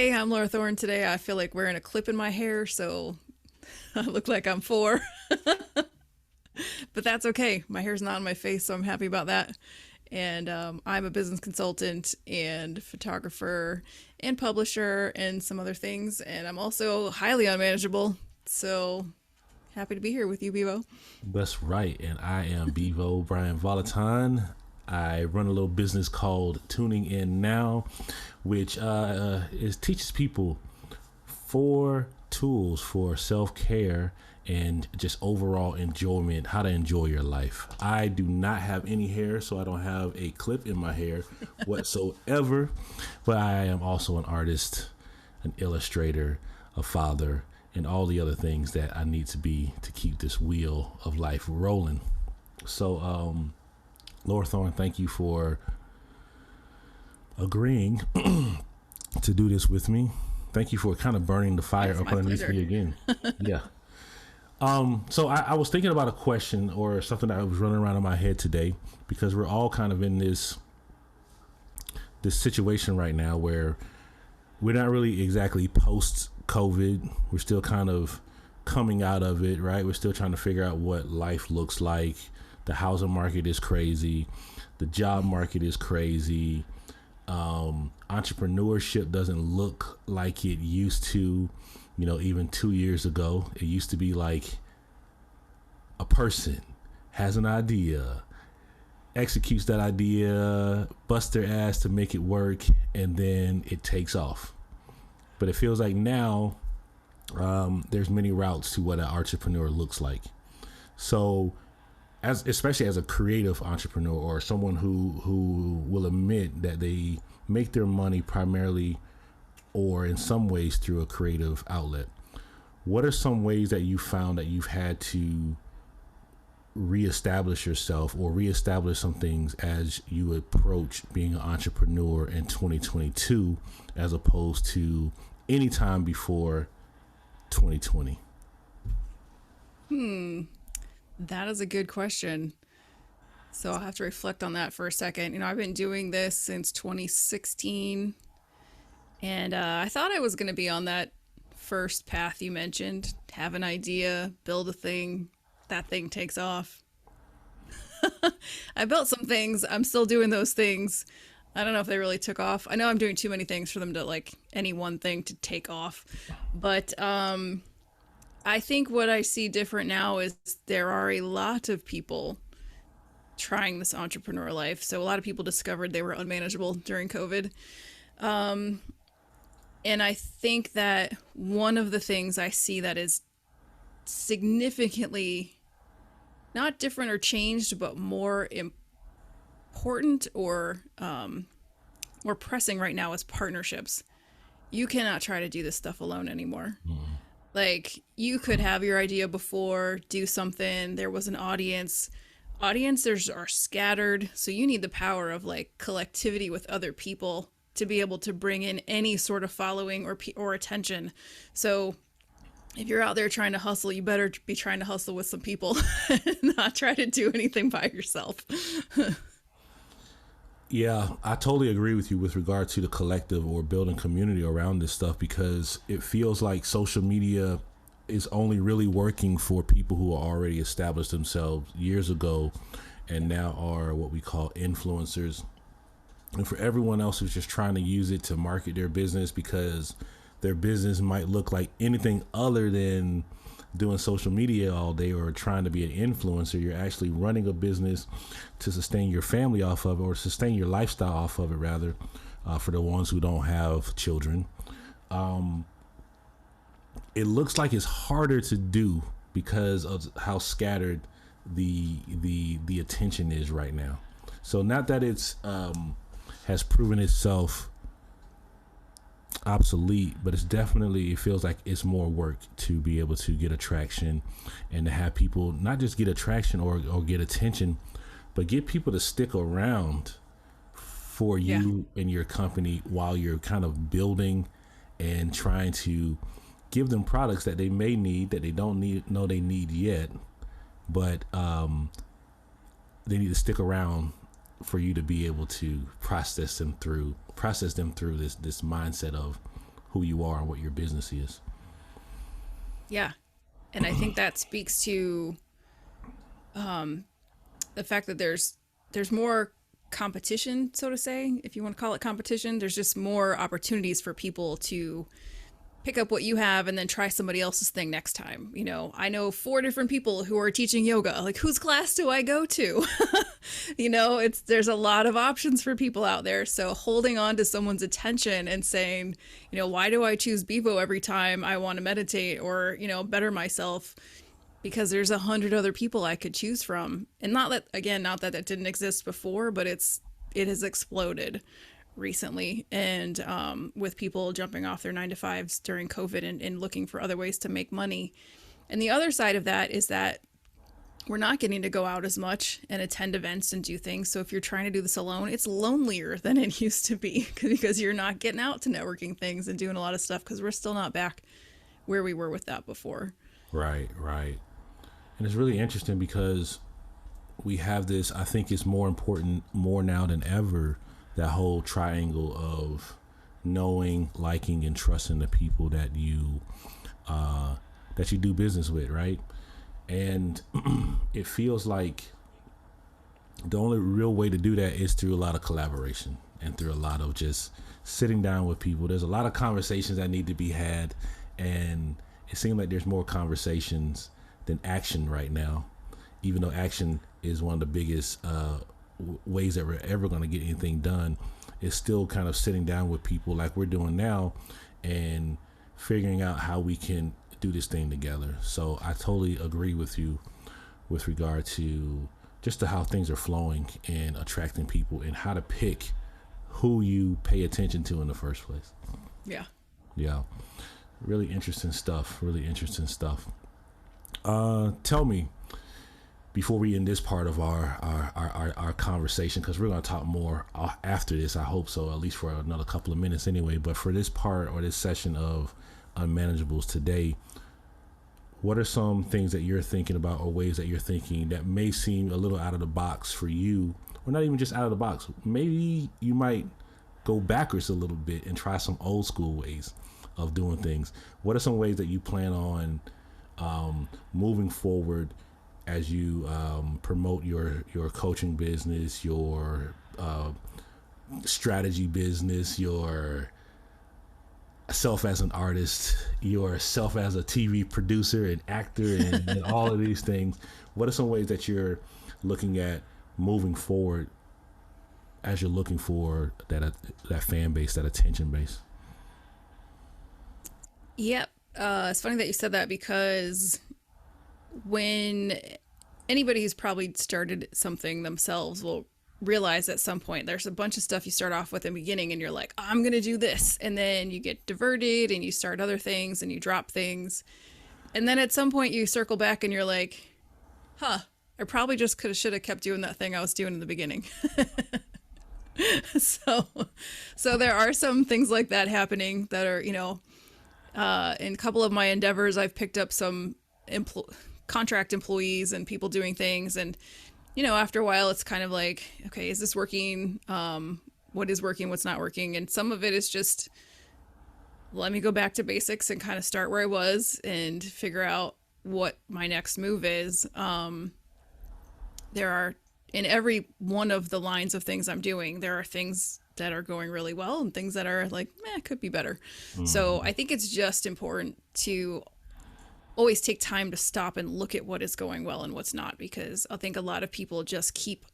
Hey, I'm Laura Thorne. Today I feel like wearing a clip in my hair, so I look like I'm four. But that's okay. My hair's not on my face, so I'm happy about that. And I'm a business consultant and photographer and publisher and some other things. And I'm also highly unmanageable. So happy to be here with you, Bevo. That's right. And I am Bevo Brian Volatile. I run a little business called Tuning In Now, which teaches people four tools for self care and just overall enjoyment, how to enjoy your life. I do not have any hair, so I don't have a clip in my hair whatsoever. But I am also an artist, an illustrator, a father, and all the other things that I need to be to keep this wheel of life rolling. So, Laura Thorne, thank you for agreeing to do this with me. Thank you for kind of burning the fire It's up my underneath pleasure. me again. Yeah. So I was thinking about a question or something that was running around in my head today because we're all kind of in this situation right now where we're not really exactly post COVID. We're still kind of coming out of it, right? We're still trying to figure out what life looks like. The housing market is crazy. The job market is crazy. Entrepreneurship doesn't look like it used to, even 2 years ago. It used to be like a person has an idea, executes that idea, busts their ass to make it work, and then it takes off. But it feels like now there's many routes to what an entrepreneur looks like. So especially as a creative entrepreneur or someone who will admit that they make their money primarily or in some ways through a creative outlet. What are some ways that you found that you've had to reestablish yourself or reestablish some things as you approach being an entrepreneur in 2022 as opposed to any time before 2020? That is a good question. So I'll have to reflect on that for a second. I've been doing this since 2016, and I thought I was going to be on that first path you mentioned, have an idea, build a thing, that thing takes off. I built some things. I'm still doing those things. I don't know if they really took off. I know I'm doing too many things for them to like any one thing to take off. But I think what I see different now is there are a lot of people trying this entrepreneur life. So a lot of people discovered they were unmanageable during COVID. And I think that one of the things I see that is significantly not different or changed, but more important or more pressing right now is partnerships. You cannot try to do this stuff alone anymore. Like, you could have your idea before, do something, there was an audience. Audiences are scattered, so you need the power of like collectivity with other people to be able to bring in any sort of following or attention. So if you're out there trying to hustle, you better be trying to hustle with some people, not try to do anything by yourself. Yeah, I totally agree with you with regard to the collective or building community around this stuff because it feels like social media is only really working for people who are already established themselves years ago and now are what we call influencers. And for everyone else who's just trying to use it to market their business because their business might look like anything other than doing social media all day or trying to be an influencer, you're actually running a business to sustain your family off of it or sustain your lifestyle off of it, rather, for the ones who don't have children. It looks like it's harder to do because of how scattered the attention is right now. So not that it's has proven itself obsolete, but it's definitely, it feels like it's more work to be able to get attraction and to have people not just get attraction or get attention, but get people to stick around for Yeah. you and your company while you're kind of building and trying to give them products that they may need that they don't know they need yet, but they need to stick around for you to be able to process them through this mindset of who you are and what your business is. Yeah. And I think that speaks to the fact that there's more competition, so to say, if you want to call it competition. There's just more opportunities for people to pick up what you have and then try somebody else's thing next time. I know 4 different people who are teaching yoga. Like, whose class do I go to? There's a lot of options for people out there. So holding on to someone's attention and saying, why do I choose Bevo every time I want to meditate or, better myself? Because there's 100 other people I could choose from. And not that that didn't exist before, but it has exploded recently, and with people jumping off their 9 to 5s during COVID and looking for other ways to make money. And the other side of that is that we're not getting to go out as much and attend events and do things. So if you're trying to do this alone, it's lonelier than it used to be because you're not getting out to networking things and doing a lot of stuff, because we're still not back where we were with that before. Right. And it's really interesting because we have this, I think it's more important more now than ever, that whole triangle of knowing, liking, and trusting the people that you do business with, right? And it feels like the only real way to do that is through a lot of collaboration and through a lot of just sitting down with people. There's a lot of conversations that need to be had, and it seems like there's more conversations than action right now, even though action is one of the biggest ways that we're ever going to get anything done. Is still kind of sitting down with people like we're doing now and figuring out how we can do this thing together. So I totally agree with you with regard to just to how things are flowing and attracting people and how to pick who you pay attention to in the first place. Yeah. Really interesting stuff. Tell me, before we end this part of our conversation, because we're going to talk more after this, I hope so, at least for another couple of minutes anyway. But for this part or this session of Unmanageables today, what are some things that you're thinking about or ways that you're thinking that may seem a little out of the box for you, or not even just out of the box? Maybe you might go backwards a little bit and try some old school ways of doing things. What are some ways that you plan on moving forward as you promote your coaching business, your strategy business, your self as an artist, yourself as a TV producer and actor, and all of these things? What are some ways that you're looking at moving forward as you're looking for that fan base, that attention base? Yep. It's funny that you said that, because when anybody who's probably started something themselves will realize at some point there's a bunch of stuff you start off with in the beginning and you're like, oh, I'm going to do this. And then you get diverted and you start other things and you drop things. And then at some point you circle back and you're like, I probably just should have kept doing that thing I was doing in the beginning. So there are some things like that happening that are, in a couple of my endeavors, I've picked up some contract employees and people doing things. And, after a while, it's kind of like, okay, is this working? What is working? What's not working? And some of it is just, let me go back to basics and kind of start where I was and figure out what my next move is. There are, in every one of the lines of things I'm doing, there are things that are going really well and things that are like, could be better. So I think it's just important to always take time to stop and look at what is going well and what's not, because I think a lot of people just keep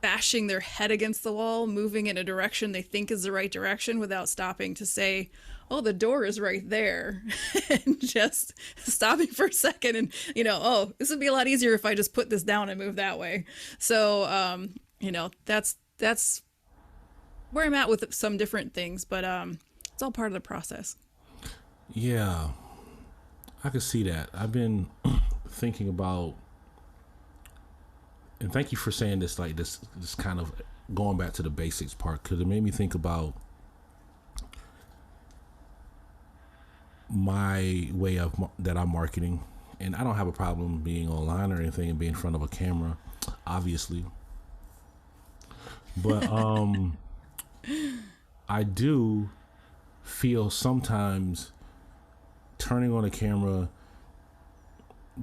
bashing their head against the wall, moving in a direction they think is the right direction without stopping to say, oh, the door is right there, and just stopping for a second and, oh, this would be a lot easier if I just put this down and move that way. So, that's where I'm at with some different things, but it's all part of the process. Yeah, I can see that. I've been thinking about, and thank you for saying this, like this kind of going back to the basics part, because it made me think about my way of that I'm marketing. And I don't have a problem being online or anything and being in front of a camera, obviously. But I do feel sometimes turning on a camera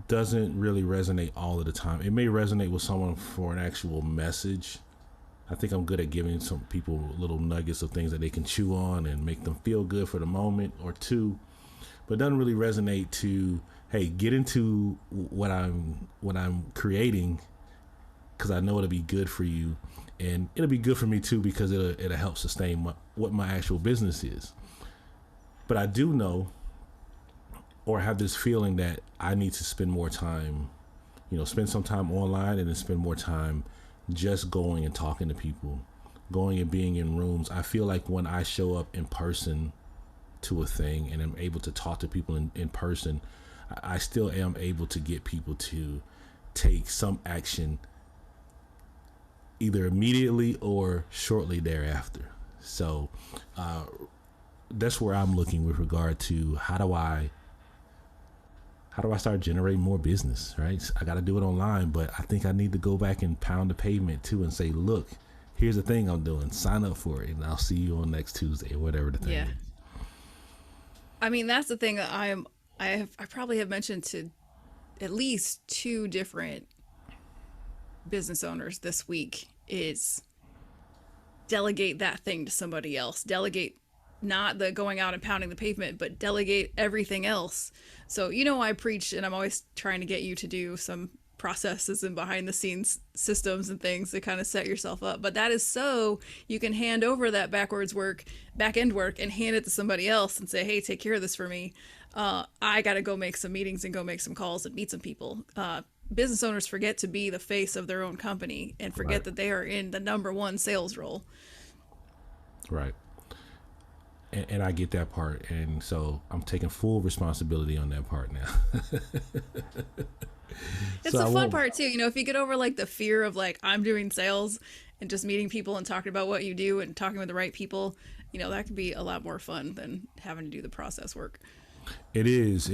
doesn't really resonate all of the time. It may resonate with someone for an actual message. I think I'm good at giving some people little nuggets of things that they can chew on and make them feel good for the moment or two, but it doesn't really resonate to, hey, get into what I'm creating, because I know it'll be good for you, and it'll be good for me too, because it'll help sustain what my actual business is. But I do know, or have this feeling, that I need to spend more time, spend some time online, and then spend more time just going and talking to people, going and being in rooms. I feel like when I show up in person to a thing and I'm able to talk to people in person, I still am able to get people to take some action either immediately or shortly thereafter. So that's where I'm looking with regard to how do I start generating more business, right? I got to do it online, but I think I need to go back and pound the pavement too and say, look, here's the thing I'm doing. Sign up for it, and I'll see you on next Tuesday or whatever the thing is. I mean, that's the thing that I probably have mentioned to at least two different business owners this week is delegate that thing to somebody else. Delegate not the going out and pounding the pavement, but delegate everything else. So, I preach, and I'm always trying to get you to do some processes and behind the scenes systems and things to kind of set yourself up. But that is so you can hand over that back end work, and hand it to somebody else and say, hey, take care of this for me. I got to go make some meetings and go make some calls and meet some people. Business owners forget to be the face of their own company and forget that they are in the number one sales role. Right. And I get that part. And so I'm taking full responsibility on that part now. It's the fun part too. If you get over like the fear of like, I'm doing sales and just meeting people and talking about what you do and talking with the right people, that could be a lot more fun than having to do the process work. It is.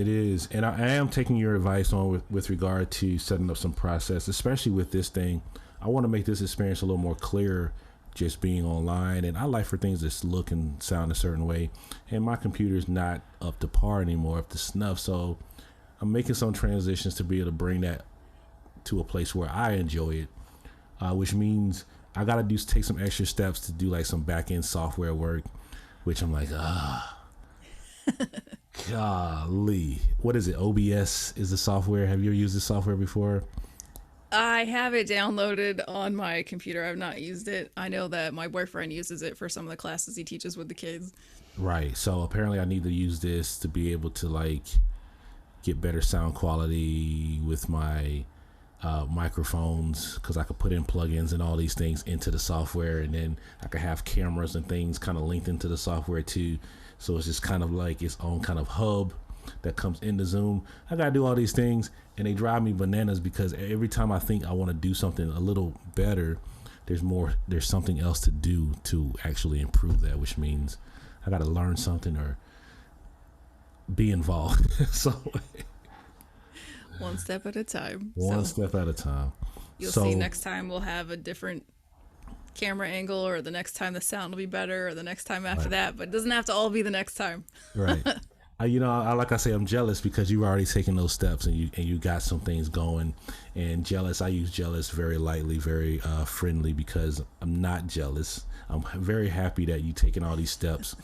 And I am taking your advice on with regard to setting up some process, especially with this thing. I want to make this experience a little more clear, just being online. And I like for things to look and sound a certain way. And my computer's not up to par anymore, up to snuff. So I'm making some transitions to be able to bring that to a place where I enjoy it, which means I got to take some extra steps to do like some back end software work, which I'm like, golly, what is it? OBS is the software. Have you ever used this software before? I have it downloaded on my computer. I've not used it. I know that my boyfriend uses it for some of the classes he teaches with the kids. Right. So apparently I need to use this to be able to like get better sound quality with my microphones, because I could put in plugins and all these things into the software, and then I could have cameras and things kind of linked into the software too. So it's just kind of like its own kind of hub that comes into Zoom. I gotta do all these things, and they drive me bananas, because every time I think I want to do something a little better, there's something else to do to actually improve that, which means I gotta learn something or be involved. So one step at a time. One step at a time. You'll see next time we'll have a different camera angle, or the next time the sound will be better, or the next time after that, but it doesn't have to all be the next time. Right. Like I say, I'm jealous because you've already taken those steps, and you got some things going. And jealous, I use jealous very lightly, very friendly, because I'm not jealous. I'm very happy that you taken all these steps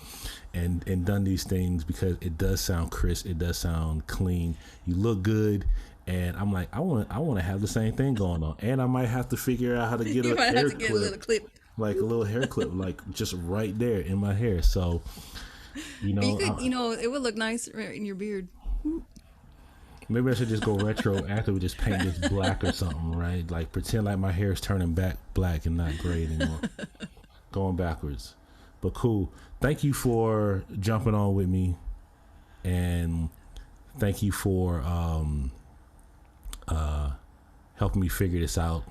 and done these things, because it does sound crisp, it does sound clean, you look good. And I'm like, I want to have the same thing going on, and I might have to figure out how to get a hair clip, like a little hair clip, like just right there in my hair. So, it would look nice in your beard. Maybe I should just go retro after we just paint this black or something, right? Like pretend like my hair is turning back black and not gray anymore, going backwards. But cool. Thank you for jumping on with me, and thank you for helping me figure this out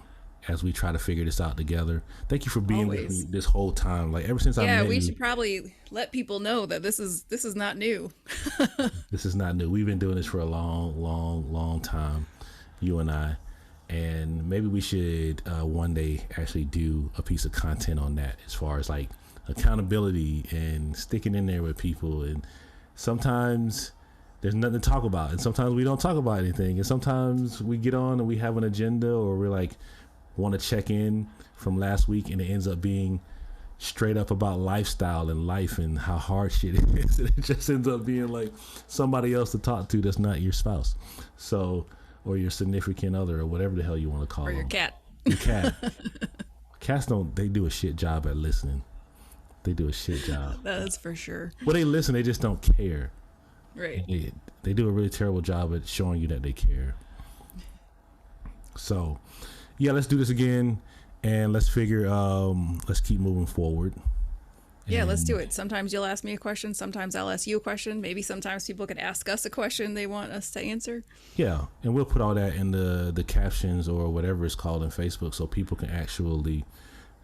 as we try to figure this out together. Thank you for being with me this whole time. Like ever since I met you. Yeah, we should probably let people know that this is not new. This is not new. We've been doing this for a long time, you and I. And maybe we should one day actually do a piece of content on that, as far as like accountability and sticking in there with people. And sometimes there's nothing to talk about, and sometimes we don't talk about anything, and sometimes we get on and we have an agenda, or we're like want to check in from last week, and it ends up being straight up about lifestyle and life and how hard shit is. And it just ends up being like somebody else to talk to that's not your spouse, so, or your significant other, or whatever the hell you want to call Or them. your cat. Your cat. Cats they do a shit job at listening. They do a shit job. That's for sure. Well, they listen, they just don't care. Right. They do a really terrible job at showing you that they care. So, yeah, let's do this again, and let's keep moving forward. Yeah, let's do it. Sometimes you'll ask me a question. Sometimes I'll ask you a question. Maybe sometimes people can ask us a question they want us to answer. Yeah, and we'll put all that in the captions or whatever it's called in Facebook, so people can actually,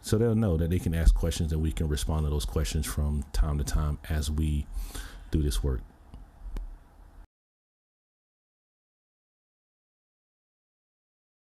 so they'll know that they can ask questions and we can respond to those questions from time to time as we do this work.